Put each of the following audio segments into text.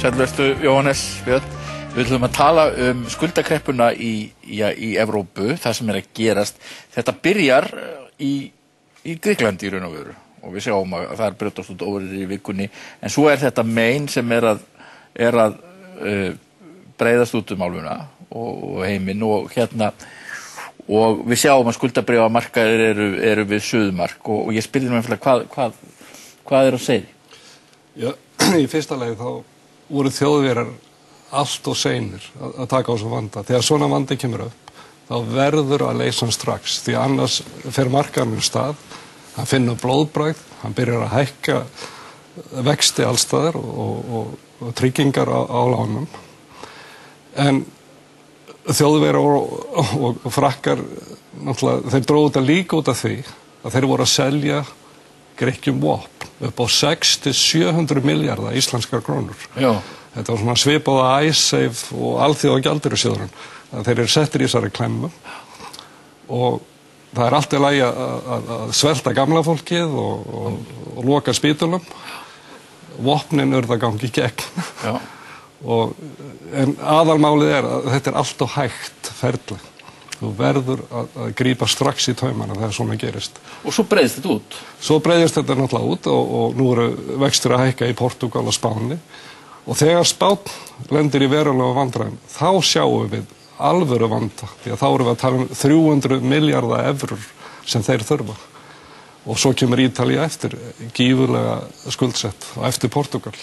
Sælvertu Jóhannes Björn. Við ætlum að tala skuldakreppuna í Evrópu, það sem að gerast. Þetta byrjar í Grikklandi í raun og veru. Og við sjáum að það brjótast út óveðrið í vikunni. En svo þetta mein sem að breiðast út álfuna og heiminn og og við sjáum að skuldabréfamarkaðir eru við suðumark og ég spurði nú einfaldlega hvað á seyði? Já, í fyrsta lagi þá voru Þjóðverjar allt og seinir að taka á þessum vanda. Þegar svona vandi kemur upp, þá verður að leysa hann strax, því annars fer markaðurinn stað, hann finnur blóðbragð, hann byrjar að hækka vexti allstaðar og tryggingar á lánum. En Þjóðverjar og Frakkar, náttúrulega, þeir dróðu þetta líka út af því að þeir voru að selja Grikkjum vopn upp á 600–700 milljarða íslenskar krónur. Já. Þetta var svona svipað að Icesave og Alþjóðagjaldeyrissjóðurinn. Þeir eru settir í þessari klemmu og það er allt í lagi að svelta gamla fólkið og loka spítulum. Vopnin urðu að gangi í gegn. Já. En aðalmálið er að þetta er allt og hægt ferli. Þú verður að grípa strax í taumana þegar svona gerist. Og svo breiðist þetta út? Svo breiðist þetta náttúrulega út og nú eru vextir að hækka í Portúgal og Spáni. Og þegar Spánn lendir í verulega vandræðum, þá sjáum við alvöru vanda. Því að þá erum við að tala 300 milljarða evrur sem þeir þurfa. Og svo kemur Ítalía eftir, gífurlega skuldsett og eftir Portúgal.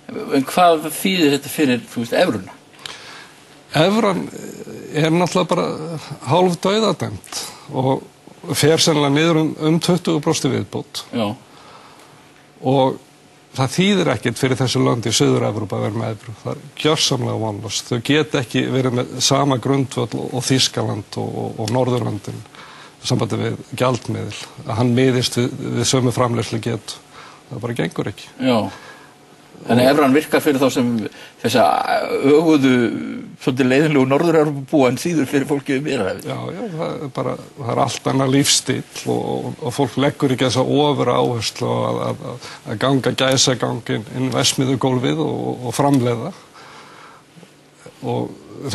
En hvað þýðir þetta fyrir, evruna? Evran er náttúrulega bara hálf dauðadæmd og fer sennilega niður 20% viðbót. Já. Og það þýðir ekkert fyrir þessu lönd í Suður-Evrópu að vera með evru. Það er gjörsamlega vonlaust. Þau geta ekki verið með sama grundvöll og Þýskaland og Norðurlöndin sambandi við gjaldmiðil. Að hann miðist við sömu framleiðslu getu. Það bara gengur ekki. Já. Þannig evran virkar fyrir þá sem þessa öguðu, svolítið leiðinlegu Norður-Evrópubúa en síður fyrir fólkið Miðjarðarhafið. Já, það er allt annað lífstíll og fólk leggur ekki þessa ofur áherslu að ganga gæsaganginn inn verksmiðjugólfið og framleiða. Og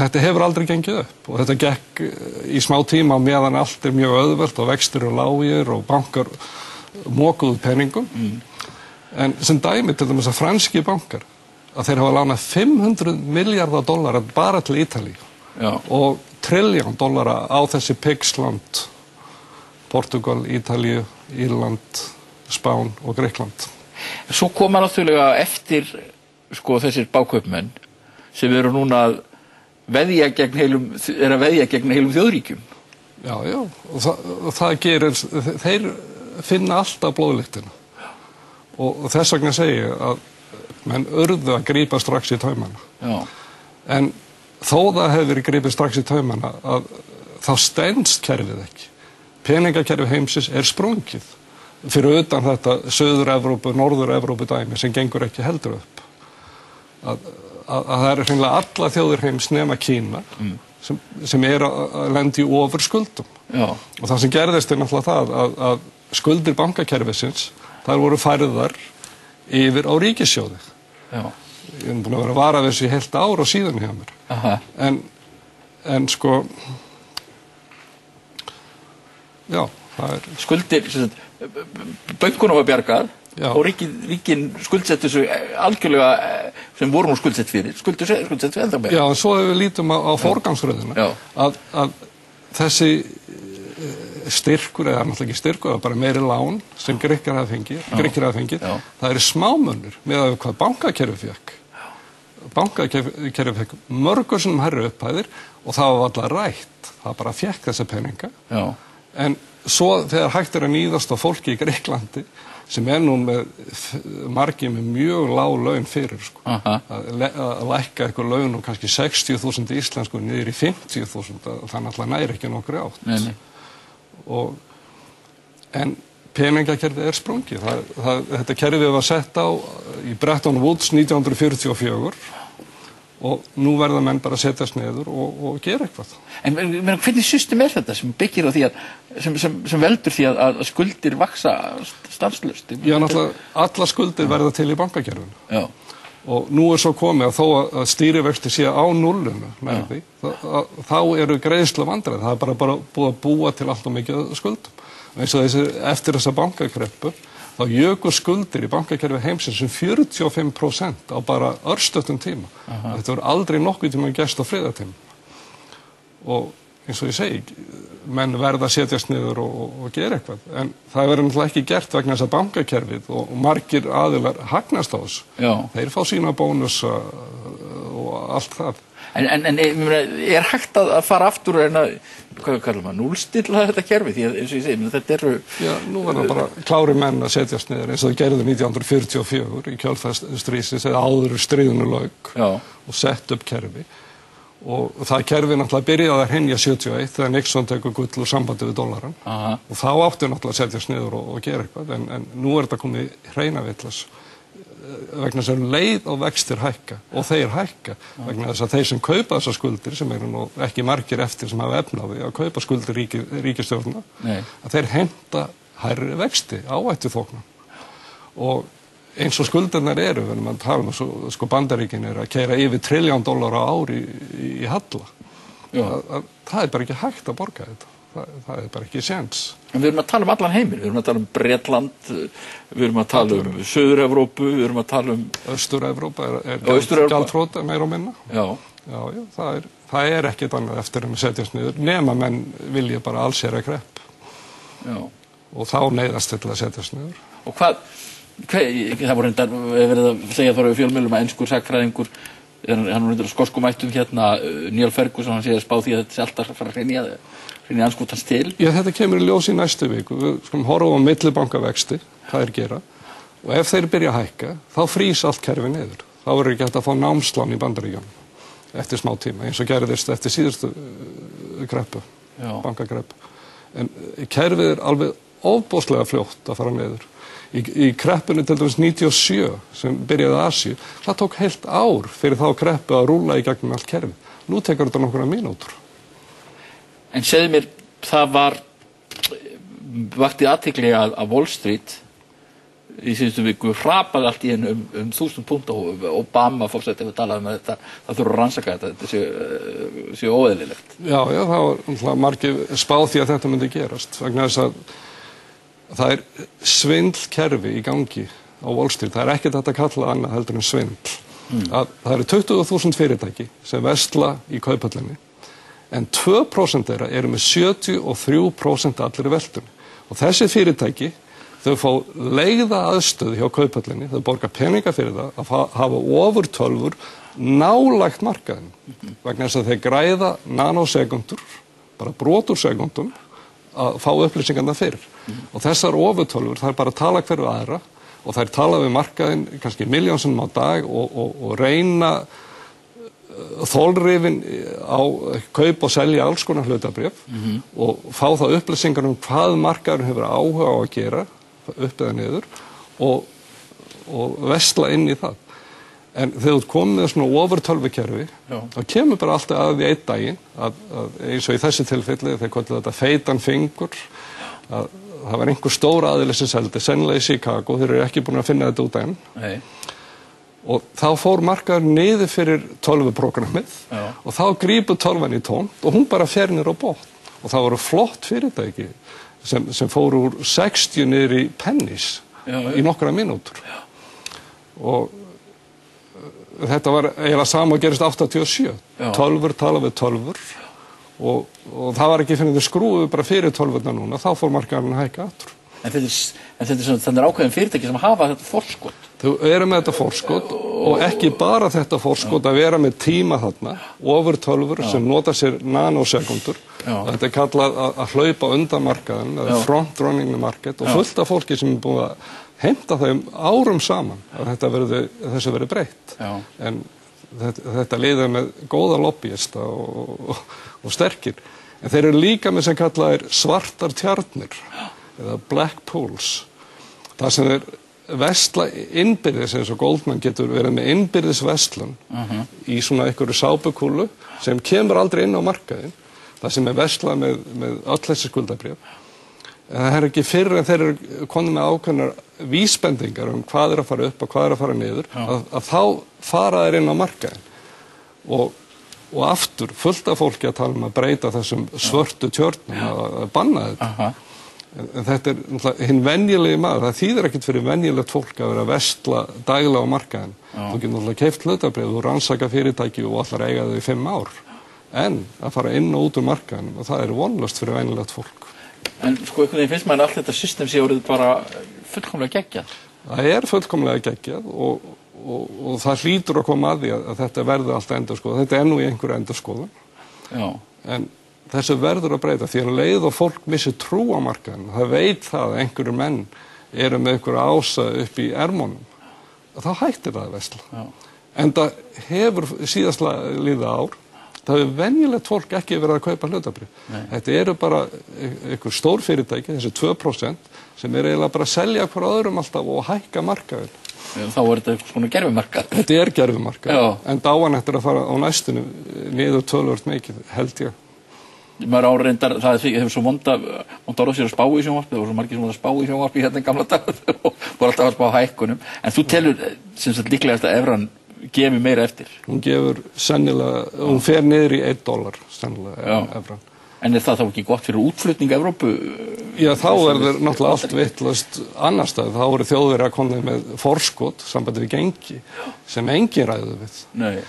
þetta hefur aldrei gengið upp og þetta gekk í smá tíma meðan allt er mjög auðvelt og vextir og lágir og bankar mokuðu peningum. En sem dæmi til dæmis að franski bankar að þeir hafa lánað 500 milljarða dollara bara til Ítalíu. Já. Og $1 trillion á þessi PIGS-land, Portúgal, Ítalíu, Írland, Spán og Grikkland. Svo koma náttúrulega eftir þessir bákaupmenn sem eru núna að veðja gegn heilum þjóðríkjum. Já, og það gerir, þeir finna alltaf blóðlyktina. Og þess vegna segi ég að menn urðu að grípa strax í taumana. Já. En þó það hefur verið gripið strax í taumana að þá stenst kerfið ekki. Peningakerfi heimsins er sprungið fyrir utan þetta Suður-Evrópu, Norður-Evrópu dæmi sem gengur ekki heldur upp. Að það eru hreinlega alla þjóðir heims nema Kína sem er að lenda í ofurskuldum. Já. Og það sem gerðist er náttúrulega það að skuldir bankakerfisins þar voru færðar yfir á ríkissjóði. Já. Ég er búin að vera að vara þessu í heilt ár og síðan hjá mér. Aha. En já, það er... Skuldir, bönkunum var bjargað og ríkin skuldsettu þessu algjörlega sem voru nú skuldsett fyrir. Skuldsettu enda með. Já, en svo ef við lítum á forgangsröðina að þessi styrkur, eða náttúrulega ekki styrkur, það er bara meiri lán sem Grikkir hafa fengið. Það eru smámunir með að hvað bankakerfi fekk. Bankakerfi fekk mörgur sem hærri upphæðir og það var alltaf rætt. Það bara fekk þessa peninga. Já. En svo þegar hægt er að níðast á fólki í Grikklandi sem er nú margir með mjög lág laun fyrir, að lækka eitthvað laun og kannski 60.000 íslensku niður í 50.000, þannig að það næri ekki nokkru átt. Nei. En peningakerfið er sprungið. Þetta kerfið var sett á í Bretton Woods 1944 og nú verða menn bara að setjast niður og gera eitthvað. En hvernig system er þetta sem byggir á því sem veldur því að skuldir vaksa stanslaust? Já, náttúrulega allar skuldir verða til í bankakerfinu. Já. Og nú svo komið að þó að stýrivexti sé á nullinu með því, þá eru greiðslu vandræði. Það bara búið að búa til allt og mikið skuldum. Eins og eftir þessa bankakreppu, þá jöku skuldir í bankakerfi heimsins 45% á bara örstöttum tíma. Þetta voru aldrei nokkuð tíma gerst á friðartíma. Og eins og ég segi, menn verða að setjast niður og gera eitthvað. En það verður náttúrulega ekki gert vegna þess að bankakerfið og margir aðilar hagnast á þessu. Þeir fá sína bónus og allt það. En hægt að fara aftur og hvað kallar maður, núlstilla þetta kerfi? Því að eins og ég segi, þetta eru... Já, nú verða bara klári menn að setjast niður eins og það gerðu 1944 í kjölfarstríðsins eða áður stríðinu lauk og sett upp kerfi. Og það kerfi náttúrulega byrjaði að hrynja 71 þegar Nixon tekur gull úr sambandi við dollarann og þá áttu náttúrulega að setjast niður og gera eitthvað en nú þetta komið hreina vitlaus vegna þess að leið og vextir hækka og þeir hækka vegna þess að þeir sem kaupa þessar skuldir sem eru nú ekki margir eftir sem hafa efnaði að kaupa skuldir ríkisstjórna að þeir henta hærri vexti áhættu þóknum og eins og skuldirnar eru, við erum að tala um sko Bandaríkin að keyra yfir $1 trilljón á ári í halla. Það bara ekki hægt að borga þetta. Það bara ekki séns. En við erum að tala um allan heiminn, við erum að tala um Bretland, við erum að tala um Suður-Evrópu, við erum að tala um... Austur-Evrópa er gjaldþrota meira og minna. Það ekkert annað eftir að setjast niður, nema menn vilja bara allsherja krepp. Og þá neyðast til að setjast niður. Og það voru reyndar verið að segja þar á fjölmiðlum að enskur sagnfræðingur hann reyndar á skoskum ættum Neil Ferguson, hann segir að spá því að þetta sé alltaf fara að hrynja anskotans til. Já, þetta kemur í ljós í næstu viku. Við skulum horfa á millibankavexti, hvað þeir gera og ef þeir byrja að hækka, þá frýs allt kerfi niður. Þá verður ekki hægt að fá námslán í Bandaríkjunum eftir smá tíma, eins og gerðist eftir síðustu kreppu, bankakreppu. En kerfið alveg ofboðslega fljótt að fara niður. Í kreppunni til dæmis 97 sem byrjaði í Asíu, það tók heilt ár fyrir þá kreppu að rúlla í gegnum allt kerfið. Nú tekur þetta nokkra mínútur. En segðu mér, það vakti athygli að Wall Street í síðustu viku hrapaði allt í einu um 1000 púnta og Obama fórseti hefur talað um að það þurfa að rannsaka þetta sé óeðlilegt. Já, það var margir spáð því að þetta myndi gerast vegna þess að það svindlkerfi í gangi á Wall Street. Það ekkert hægt að kalla annað heldur en svindl. Það eru 20.000 fyrirtæki sem versla í Kauphöllinni en 2% þeirra eru með 73% allir í veltunni. Og þessi fyrirtæki, þau fá leigða aðstöðu hjá Kauphöllinni, þau borga peninga fyrir það að hafa ofurtölvur nálægt markaðin. Vegna þess að þeir græða nanosekundur, bara brot úr sekundum, að fá upplýsingarna fyrir. Og þessar ofurtölvur, þær bara tala hverju aðra og þær tala við markaðinn kannski milljónsinnum á dag og reyna þolrifin á kaup og selja alls konar hlutabréf og fá það upplýsingar hvað markaðurinn hefur áhuga á að gera upp eða niður og vesla inn í það. En þegar þú komið með svona ofurtölvukerfi, þá kemur bara alltaf að því einn daginn, að eins og í þessi tilfelli, þegar kallið þetta feitan fingur, að það var einhver stór aðili sem seldi, sennilega í Chicago, þeir eru ekki búin að finna þetta út enn. Og þá fór markaðurinn niður fyrir tölvuprogrammið og þá grípur tölvan í tómt og hún bara fer niður á botn. Og það voru flott fyrirtæki sem fóru úr 60 niður í pennies í nokkra mínútur. Og þetta var eiginlega sama og gerist 87. Tölvur tala við tölvur og það var ekki fyrir þau skrúðu bara fyrir tölvurna núna, þá fór markaðurinn að hækka aftur. En þetta er ákveðin fyrirtæki sem hafa þetta forskot. Þau eru með þetta forskot og ekki bara þetta forskot að vera með tíma þarna, ofurtölvur sem nota sér nanosekundur. Þetta er kallað að hlaupa undan markaðin, eða front running market og fullt af fólki sem er búið að heimta þeim árum saman að þessu verið breytt. En þetta liður með góða lobbyista og sterkir. En þeir eru líka með sem kallað svartar tjarnir eða black pools. Það sem þeir versla innbyrðis eins og Goldman getur verið með innbyrðis verslun í svona einhverju sápukúlu sem kemur aldrei inn á markaðinn. Það sem versla með öll þessi skuldabréf. það er ekki fyrr en þeir eru konum með ákveðnar vísbendingar hvað að fara upp og hvað að fara niður, að þá fara þeir inn á markaðinn. Og aftur, fullt af fólki að tala að breyta þessum svörtu tjörnum, að banna þetta. En þetta náttúrulega hinn venjulegi maður, það þýðir ekkert fyrir venjulegt fólk að vera að versla daglega á markaðinn. Þú getur náttúrulega keypt hlutabréf, þú rannsaka fyrirtæki og allar eiga þau í 5 ár. En að fara inn og út úr markaðinn, og það vonlaust fyrir venjulegt fólk. En sko, einhvern veginn finnst maður allt þetta system sé orðið bara fullkomlega geggjað. Það fullkomlega geggjað og það hlýtur að koma að því að þetta verður alltaf endurskoðað. Þetta nú í einhverju endurskoðun. Já. En þessu verður að breyta því að leið og fólk missir trú á markaðinn. Það veit það að einhverju menn eru með einhverja ása upp í ermunum. Þá hættir það að versla. Já. En það hefur síðast liða ár. Það hefur venjulegt fólk ekki verið að kaupa hlutabréf. Þetta eru bara einhver stór fyrirtæki, þessi 2%, sem eiginlega bara að selja hver öðrum alltaf og hækka markaðinn. Þá þetta svona gerfumarkað. Þetta gerfumarkað, en dáan eftir að fara á næstunni niður töluvert mikið, held ég. Maður áreindar, það hefur svo vonda orð sér að spá í sjónvarpi, það voru svo margir sem voru að spá í sjónvarpi hérna í gamla dag og voru alltaf að spá hækkunum. En þú telur sem sagt líklegast að evran gefi meira eftir? Hún gefur sennilega, hún fer niður í $1 sennilega evran. En það þá ekki gott fyrir útflutning Evrópu? Já, þá verður náttúrulega allt vitlaust annar stað. Þá eru Þjóðverjar komnir með forskot sambandi við gengi sem engin ræður við. Nei.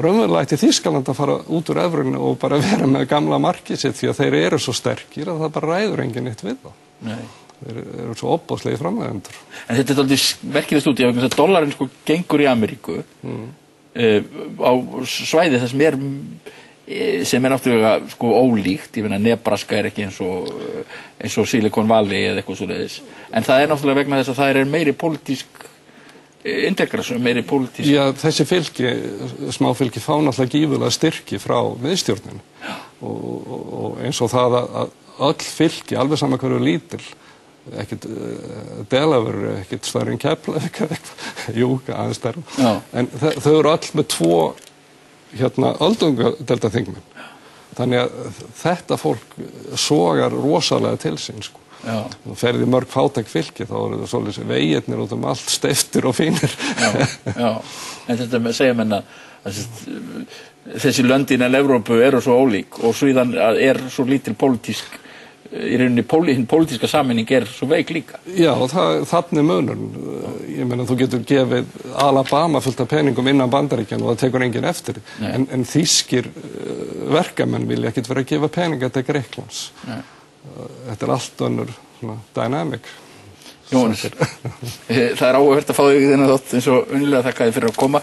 Raunverulega ætti Þýskaland að fara út úr evrunni og bara vera með gamla markið sitt því að þeir eru svo sterkir að það bara ræður enginn eitt við þá. Nei. Þeir eru svo opbáslegir framleiðendur. En þetta aldrei merkilegt út í að dollarinn sko gengur í Ameríku á svæði þar sem náttúrulega sko ólíkt. Ég finna Nebraska ekki eins og Silicon Valley eða eitthvað svoleiðis. En það náttúrulega vegna þess að það meiri pólitísk integrasjón, meiri pólitísk. Já, þessi fylki, smáfylki fá náttúrulega gífurlega styrki frá miðstjórninni. Og eins og það að öll fylki, alveg saman hverju lítil, ekkert Delaware, ekkert stærri en Keflavík, jú, aðeins stærri. En þau eru öll með 2 öldungadeildarþingmenn. Þannig að þetta fólk sogar rosalega til sín, sko. Þú ferð í mörg fátæk fylki, þá eru það svolítið vegirnir út allt steyptir og fínir. Já. En þetta segja menn að þessi lönd innan Evrópu eru svo ólík og síðan svo lítil pólitísk, í rauninni hinn pólitíska sammenning svo veik líka. Já, þannig munur. Ég meina, þú getur gefið Alabama fullt af peningum innan Bandaríkjanna og það tekur enginn eftir. En þýskir verkamenn vilja ekkert vera að gefa peninga til Grikklands. Þetta allt önnur dynamic. Jóhannes, það áhugavert að fá þig í þennan þátt eins og unnilega þakka þér fyrir að koma.